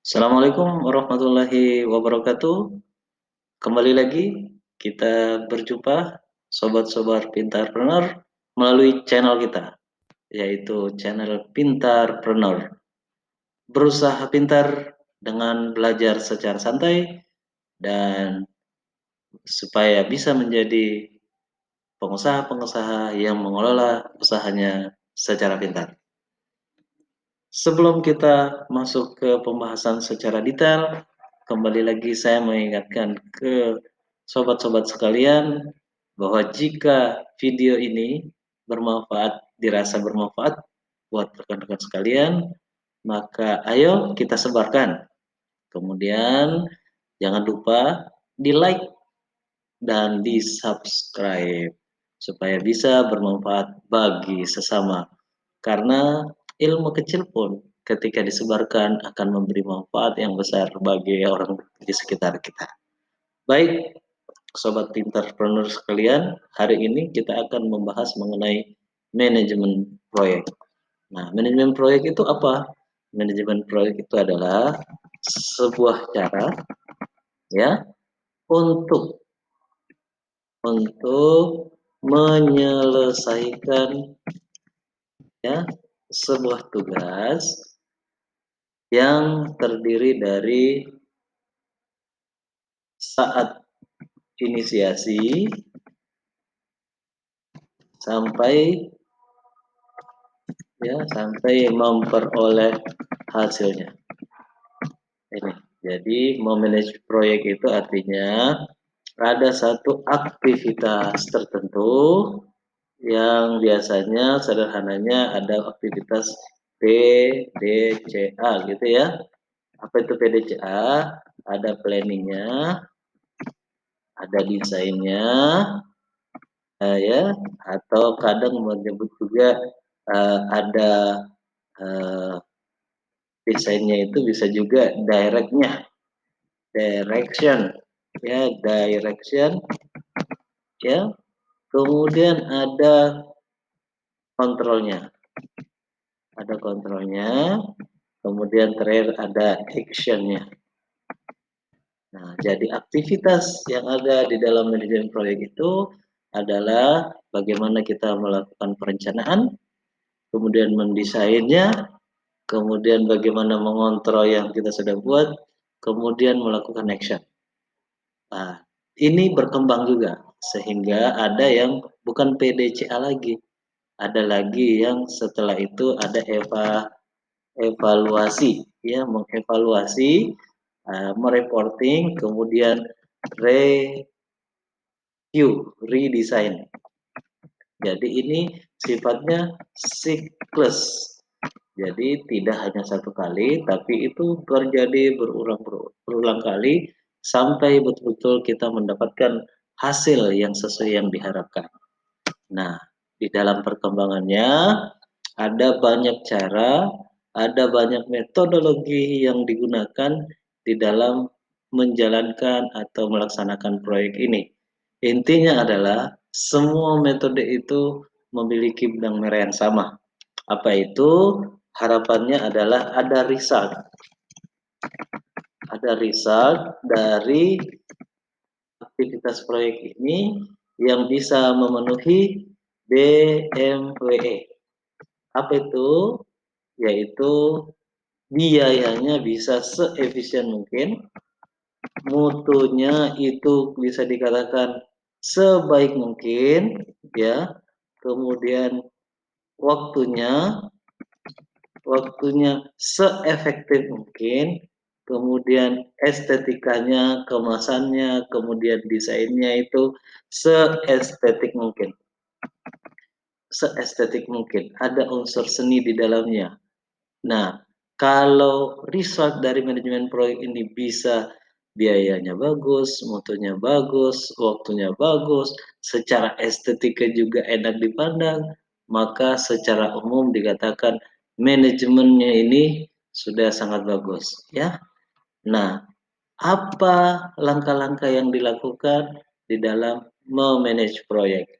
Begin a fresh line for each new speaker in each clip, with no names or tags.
Assalamualaikum warahmatullahi wabarakatuh. Kembali lagi kita berjumpa sobat-sobat Pintarpreneur melalui channel kita, yaitu channel Pintarpreneur. Berusaha pintar dengan belajar secara santai dan supaya bisa menjadi pengusaha-pengusaha yang mengelola usahanya secara pintar. Sebelum kita masuk ke pembahasan secara detail, kembali lagi saya mengingatkan ke sobat-sobat sekalian bahwa jika video ini dirasa bermanfaat buat rekan-rekan sekalian, maka ayo kita sebarkan. Kemudian jangan lupa di-like dan di-subscribe supaya bisa bermanfaat bagi sesama. Karena ilmu kecil pun ketika disebarkan akan memberi manfaat yang besar bagi orang di sekitar kita. Baik, sobat pintarpreneur sekalian, hari ini kita akan membahas mengenai manajemen proyek. Nah, manajemen proyek itu apa? Manajemen proyek itu adalah sebuah cara ya untuk menyelesaikan ya sebuah tugas yang terdiri dari saat inisiasi sampai sampai memperoleh hasilnya. Ini. Jadi memanage proyek itu artinya ada satu aktivitas tertentu yang biasanya sederhananya ada aktivitas PDCA gitu ya. Apa itu PDCA? Ada planningnya, ada desainnya, ya, atau kadang menyebut juga ada desainnya itu bisa juga direction, ya, direction, ya. Kemudian kontrolnya, ada kontrolnya, kemudian terakhir ada actionnya. Nah, jadi aktivitas yang ada di dalam manajemen proyek itu adalah bagaimana kita melakukan perencanaan, kemudian mendesainnya, kemudian bagaimana mengontrol yang kita sudah buat, kemudian melakukan action. Nah, ini berkembang juga sehingga ada yang bukan PDCA lagi, ada lagi yang setelah itu ada evaluasi, ya, mengevaluasi, mereporting, kemudian redesign. Jadi ini sifatnya siklus. Jadi tidak hanya satu kali, tapi itu terjadi berulang kali sampai betul-betul kita mendapatkan hasil yang sesuai yang diharapkan. Nah, di dalam perkembangannya ada banyak cara, ada banyak metodologi yang digunakan di dalam menjalankan atau melaksanakan proyek ini. Intinya adalah semua metode itu memiliki benang merah yang sama. Apa itu? Harapannya adalah ada result. Ada result dari aktivitas proyek ini yang bisa memenuhi DMWE. Apa itu? Yaitu biayanya bisa seefisien mungkin, mutunya itu bisa dikatakan sebaik mungkin, ya. Kemudian waktunya seefektif mungkin, kemudian estetikanya, kemasannya, kemudian desainnya itu seestetik mungkin. Seestetik mungkin, ada unsur seni di dalamnya. Nah, kalau result dari manajemen proyek ini bisa biayanya bagus, mutunya bagus, waktunya bagus, secara estetika juga enak dipandang, maka secara umum dikatakan manajemennya ini sudah sangat bagus, ya. Nah, apa langkah-langkah yang dilakukan di dalam memanage proyek?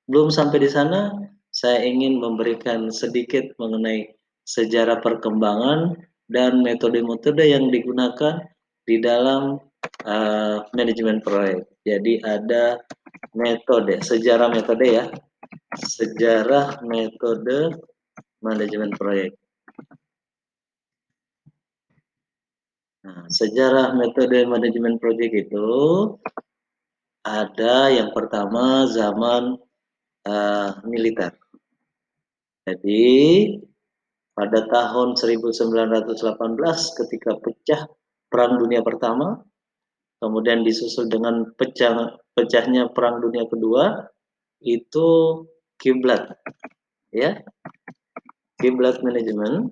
Belum sampai di sana, saya ingin memberikan sedikit mengenai sejarah perkembangan dan metode-metode yang digunakan di dalam manajemen proyek. Jadi ada metode, sejarah metode ya, sejarah metode manajemen proyek. Nah, sejarah metode manajemen proyek itu ada yang pertama zaman militer. Jadi pada tahun 1918 ketika pecah Perang Dunia Pertama, kemudian disusul dengan pecahnya Perang Dunia Kedua, itu kiblat, ya, kiblat manajemen.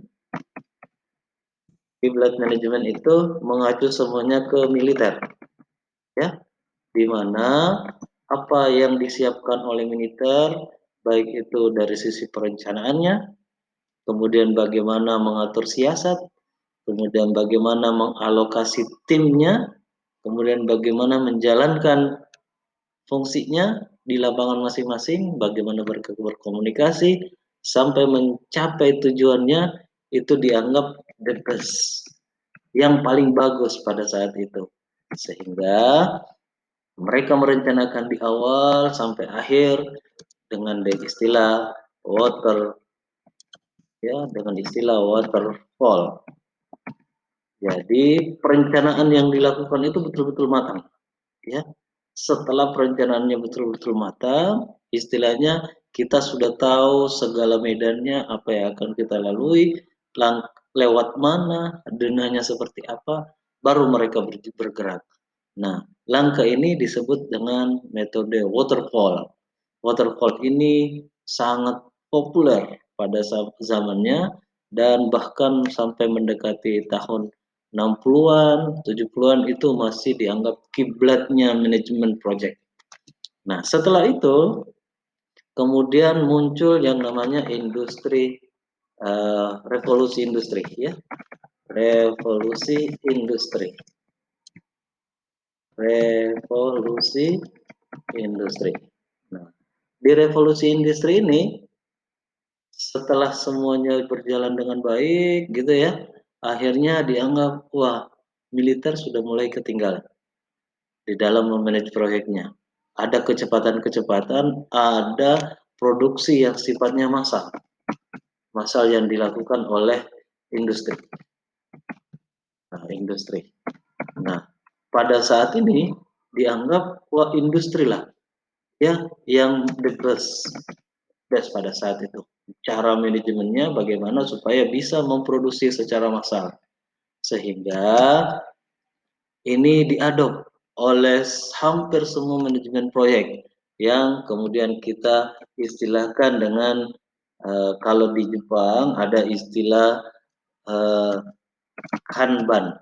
Kiblat manajemen itu mengacu semuanya ke militer, ya, di mana apa yang disiapkan oleh militer, baik itu dari sisi perencanaannya, kemudian bagaimana mengatur siasat, kemudian bagaimana mengalokasi timnya, kemudian bagaimana menjalankan fungsinya di lapangan masing-masing, bagaimana berkomunikasi sampai mencapai tujuannya, itu dianggap the best, yang paling bagus pada saat itu. Sehingga mereka merencanakan di awal sampai akhir dengan istilah water, ya, dengan istilah waterfall. Jadi perencanaan yang dilakukan itu betul-betul matang, ya. Setelah perencanaannya betul-betul matang, istilahnya kita sudah tahu segala medannya, apa yang akan kita lalui, lewat mana, denahnya seperti apa, baru mereka bergerak. Nah, langkah ini disebut dengan metode waterfall. Waterfall ini sangat populer pada zamannya dan bahkan sampai mendekati tahun 60-an, 70-an itu masih dianggap kiblatnya manajemen project. Nah, setelah itu kemudian muncul yang namanya industri revolusi industri, ya. Revolusi industri. Revolusi industri. Nah, di revolusi industri ini setelah semuanya berjalan dengan baik gitu ya, akhirnya dianggap wah, militer sudah mulai ketinggalan di dalam memanage proyeknya. Ada kecepatan-kecepatan, ada produksi yang sifatnya massal. Massal yang dilakukan oleh industri. Nah, industri. Nah, pada saat ini dianggap wah, industri lah ya yang the best pada saat itu. Cara manajemennya bagaimana supaya bisa memproduksi secara massal. Sehingga ini diadop oleh hampir semua manajemen proyek yang kemudian kita istilahkan dengan kalau di Jepang ada istilah uh, Kanban,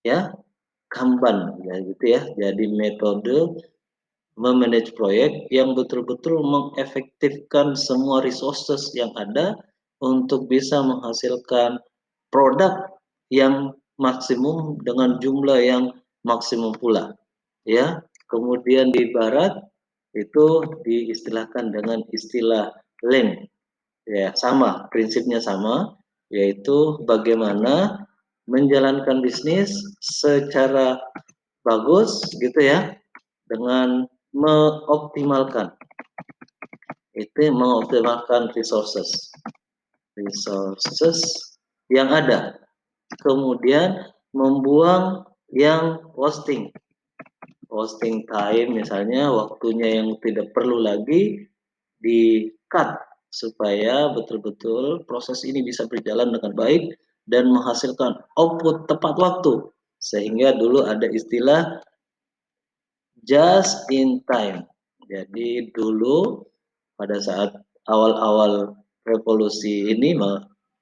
ya, Kanban ya gitu ya. Jadi metode memanage proyek yang betul-betul mengefektifkan semua resources yang ada untuk bisa menghasilkan produk yang maksimum dengan jumlah yang maksimum pula, ya. Kemudian di barat itu diistilahkan dengan istilah lean, ya, sama, prinsipnya sama, yaitu bagaimana menjalankan bisnis secara bagus gitu ya, dengan mengoptimalkan resources yang ada, kemudian membuang yang wasting time, misalnya waktunya yang tidak perlu lagi di cut supaya betul-betul proses ini bisa berjalan dengan baik dan menghasilkan output tepat waktu. Sehingga dulu ada istilah just in time. Jadi dulu pada saat awal-awal revolusi ini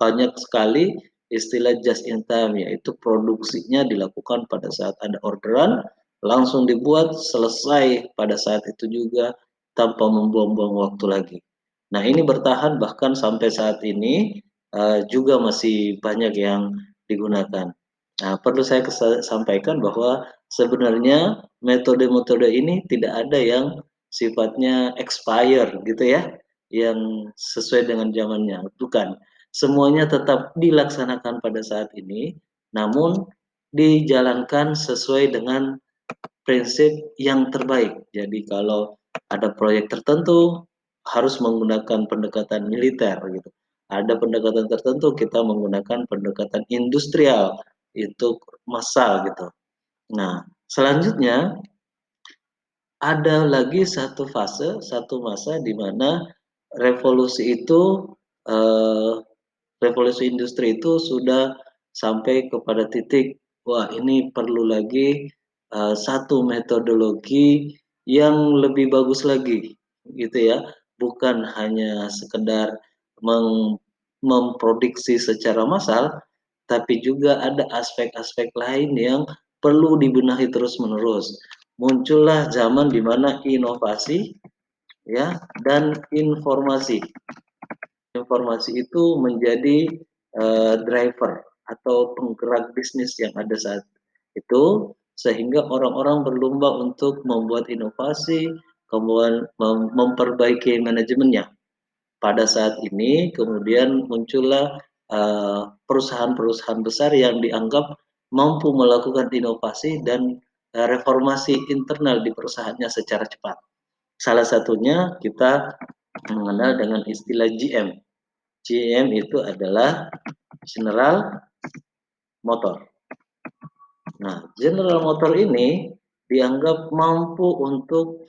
banyak sekali istilah just in time, yaitu produksinya dilakukan pada saat ada orderan, langsung dibuat, selesai pada saat itu juga tanpa membuang-buang waktu lagi. Nah, ini bertahan bahkan sampai saat ini juga masih banyak yang digunakan. Nah, perlu saya sampaikan bahwa sebenarnya metode-metode ini tidak ada yang sifatnya expire gitu ya, yang sesuai dengan zamannya, bukan. semuanya tetap dilaksanakan pada saat ini, namun dijalankan sesuai dengan prinsip yang terbaik. Jadi kalau ada proyek tertentu harus menggunakan pendekatan militer gitu. Ada pendekatan tertentu kita menggunakan pendekatan industrial itu massal gitu. Nah, selanjutnya ada lagi satu fase, satu masa di mana revolusi itu eh, revolusi industri itu sudah sampai kepada titik, wah ini perlu lagi satu metodologi yang lebih bagus lagi, gitu ya. Bukan hanya sekedar memproduksi secara massal, tapi juga ada aspek-aspek lain yang perlu dibenahi terus-menerus. Muncullah zaman di mana inovasi ya dan informasi itu menjadi driver atau penggerak bisnis yang ada saat itu, sehingga orang-orang berlomba untuk membuat inovasi, kemudian memperbaiki manajemennya. Pada saat ini kemudian muncullah perusahaan-perusahaan besar yang dianggap mampu melakukan inovasi dan reformasi internal di perusahaannya secara cepat. Salah satunya kita mengenal dengan istilah GM. GM itu adalah General Motor. Nah, General Motor ini dianggap mampu untuk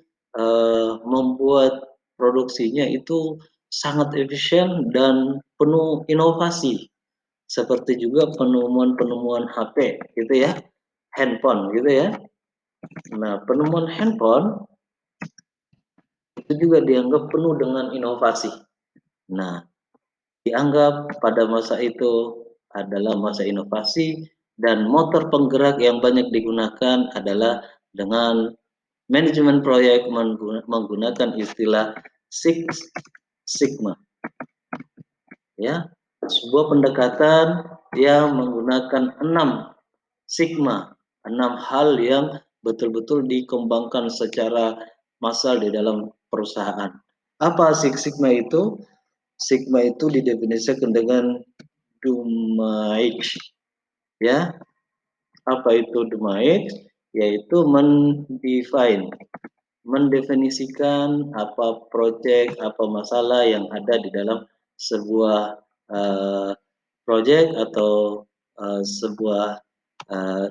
membuat produksinya itu sangat efisien dan penuh inovasi. Seperti juga penemuan-penemuan HP gitu ya, handphone gitu ya. Nah, penemuan handphone itu juga dianggap penuh dengan inovasi. Nah, dianggap pada masa itu adalah masa inovasi dan motor penggerak yang banyak digunakan adalah dengan manajemen proyek menggunakan istilah Six Sigma, ya, sebuah pendekatan yang menggunakan 6 enam hal yang betul-betul dikembangkan secara massal di dalam perusahaan. Apa Six Sigma itu? Sigma itu didefinisikan dengan Dumaic, ya. Apa itu Dumaic? Yaitu mendefinisikan apa proyek, apa masalah yang ada di dalam sebuah proyek atau sebuah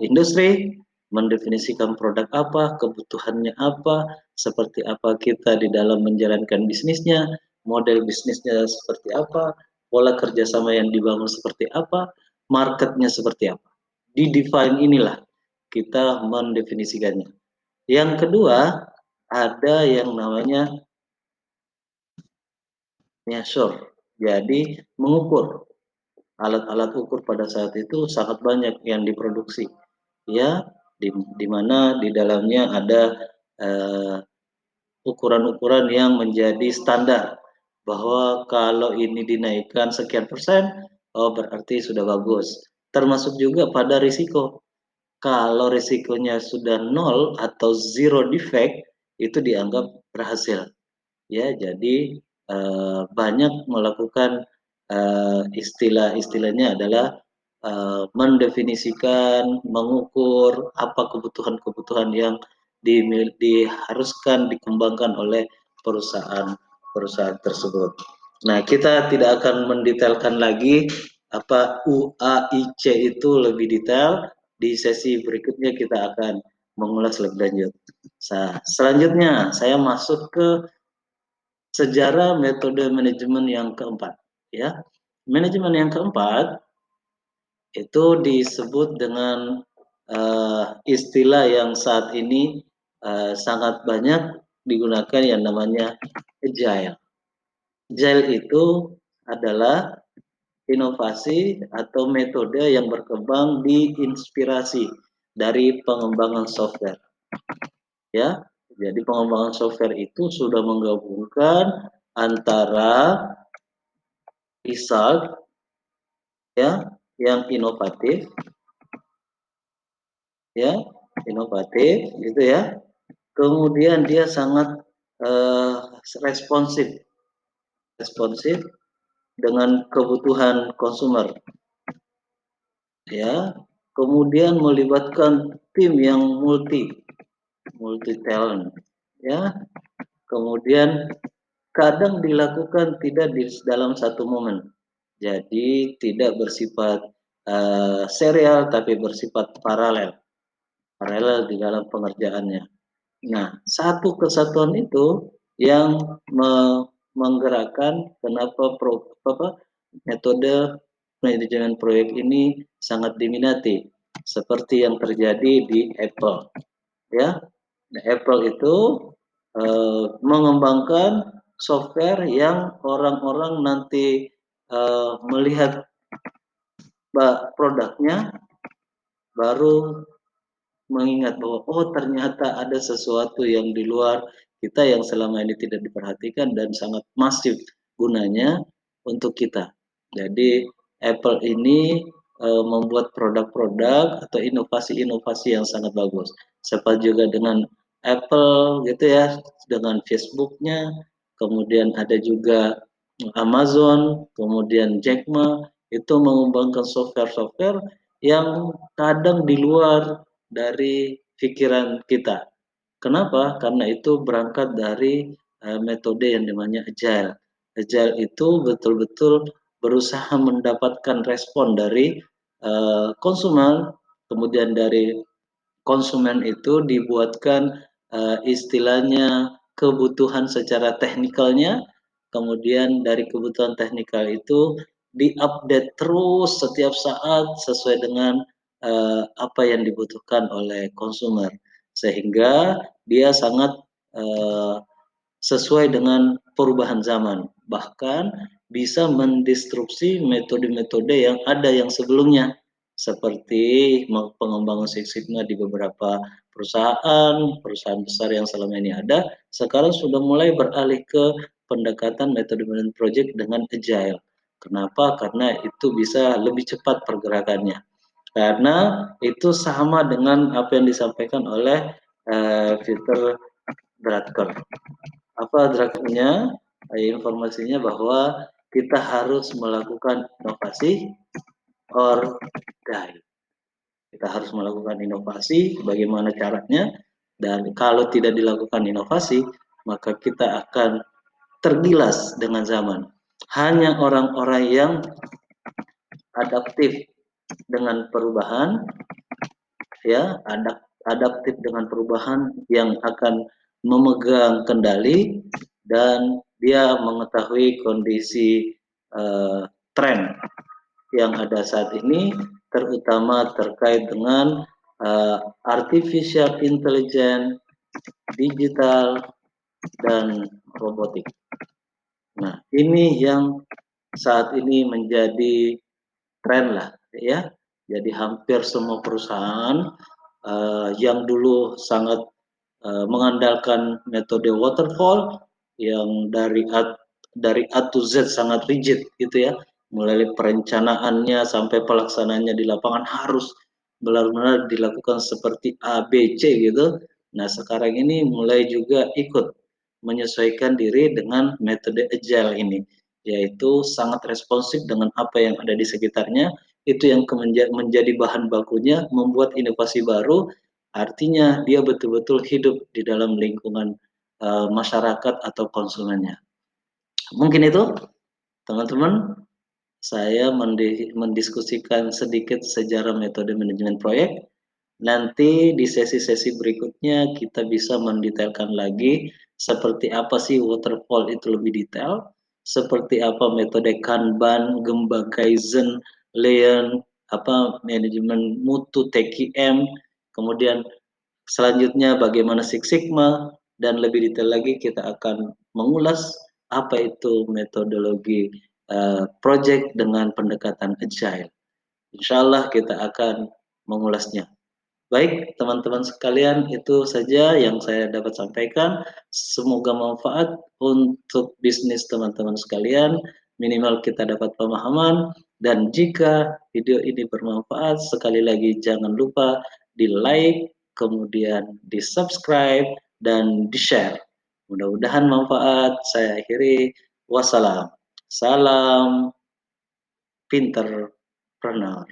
industri, mendefinisikan produk apa, kebutuhannya apa, seperti apa kita di dalam menjalankan bisnisnya, model bisnisnya seperti apa, pola kerjasama yang dibangun seperti apa, marketnya seperti apa. Di define inilah kita mendefinisikannya. Yang kedua, ada yang namanya measure. Jadi mengukur. Alat-alat ukur pada saat itu sangat banyak yang diproduksi. Ya, di mana di dalamnya ada ukuran-ukuran yang menjadi standar bahwa kalau ini dinaikkan sekian persen, oh berarti sudah bagus. Termasuk juga pada risiko. Kalau risikonya sudah nol atau zero defect, itu dianggap berhasil. Ya, jadi banyak melakukan istilah-istilahnya adalah mendefinisikan, mengukur apa kebutuhan-kebutuhan yang diharuskan dikembangkan oleh perusahaan tersebut. Nah, kita tidak akan mendetailkan lagi apa UAIC itu lebih detail. Di sesi berikutnya kita akan mengulas lebih lanjut. Nah, selanjutnya saya masuk ke sejarah metode manajemen yang keempat, ya. Manajemen yang keempat itu disebut dengan istilah yang saat ini sangat banyak digunakan yang namanya agile. Agile itu adalah inovasi atau metode yang berkembang diinspirasi dari pengembangan software. Ya, jadi pengembangan software itu sudah menggabungkan antara result ya yang inovatif ya inovatif gitu ya, kemudian dia sangat responsif responsif dengan kebutuhan konsumer, ya. Kemudian melibatkan tim yang multi talent, ya. Kemudian kadang dilakukan tidak di dalam satu momen. Jadi tidak bersifat serial tapi bersifat paralel di dalam pengerjaannya. Nah, satu kesatuan itu yang menggerakkan kenapa metode manajemen proyek ini sangat diminati, seperti yang terjadi di Apple, ya. Nah, Apple itu mengembangkan software yang orang-orang nanti melihat produknya baru mengingat bahwa oh ternyata ada sesuatu yang di luar kita yang selama ini tidak diperhatikan dan sangat masif gunanya untuk kita. Jadi Apple ini membuat produk-produk atau inovasi-inovasi yang sangat bagus. Seperti juga dengan Apple gitu ya, dengan Facebooknya, kemudian ada juga Amazon, kemudian Jack Ma itu mengembangkan software-software yang kadang di luar dari pikiran kita. Kenapa? Karena itu berangkat dari metode yang namanya agile. Agile itu betul-betul berusaha mendapatkan respon dari konsumen, kemudian dari konsumen itu dibuatkan istilahnya kebutuhan secara teknikalnya, kemudian dari kebutuhan teknikal itu diupdate terus setiap saat sesuai dengan apa yang dibutuhkan oleh konsumer, sehingga dia sangat uh, sesuai dengan perubahan zaman, bahkan bisa mendistrupsi metode-metode yang ada yang sebelumnya, seperti pengembangan Six Sigma di beberapa perusahaan besar yang selama ini ada, sekarang sudah mulai beralih ke pendekatan metode management project dengan agile. Kenapa? Karena itu bisa lebih cepat pergerakannya. Karena itu sama dengan apa yang disampaikan oleh Peter Drucker. Apa draftnya, informasinya bahwa kita harus melakukan inovasi or die. Kita harus melakukan inovasi, bagaimana caranya, dan kalau tidak dilakukan inovasi, maka kita akan tergilas dengan zaman. Hanya orang-orang yang adaptif dengan perubahan, ya, adaptif dengan perubahan yang akan memegang kendali dan dia mengetahui kondisi tren yang ada saat ini, terutama terkait dengan artificial intelligence, digital, dan robotik. Nah, ini yang saat ini menjadi tren lah, ya. Jadi hampir semua perusahaan yang dulu sangat mengandalkan metode waterfall yang dari A to Z sangat rigid gitu ya, mulai perencanaannya sampai pelaksanaannya di lapangan harus benar-benar dilakukan seperti A B C gitu. Nah, sekarang ini mulai juga ikut menyesuaikan diri dengan metode agile ini, yaitu sangat responsif dengan apa yang ada di sekitarnya, itu yang menjadi bahan bakunya membuat inovasi baru. Artinya dia betul-betul hidup di dalam lingkungan masyarakat atau konsumennya. Mungkin itu teman-teman, saya mendiskusikan sedikit sejarah metode manajemen proyek. Nanti di sesi-sesi berikutnya kita bisa mendetailkan lagi seperti apa sih waterfall itu lebih detail, seperti apa metode Kanban, Gemba Kaizen, Lean, apa manajemen mutu TQM, kemudian selanjutnya bagaimana Six Sigma, dan lebih detail lagi kita akan mengulas apa itu metodologi project dengan pendekatan agile. Insya Allah kita akan mengulasnya. Baik, teman-teman sekalian, itu saja yang saya dapat sampaikan. Semoga manfaat untuk bisnis teman-teman sekalian. Minimal kita dapat pemahaman. Dan jika video ini bermanfaat, sekali lagi jangan lupa di like, kemudian di subscribe, dan di share. Mudah-mudahan manfaat. Saya akhiri. Wassalam. Salam pinterpreneur.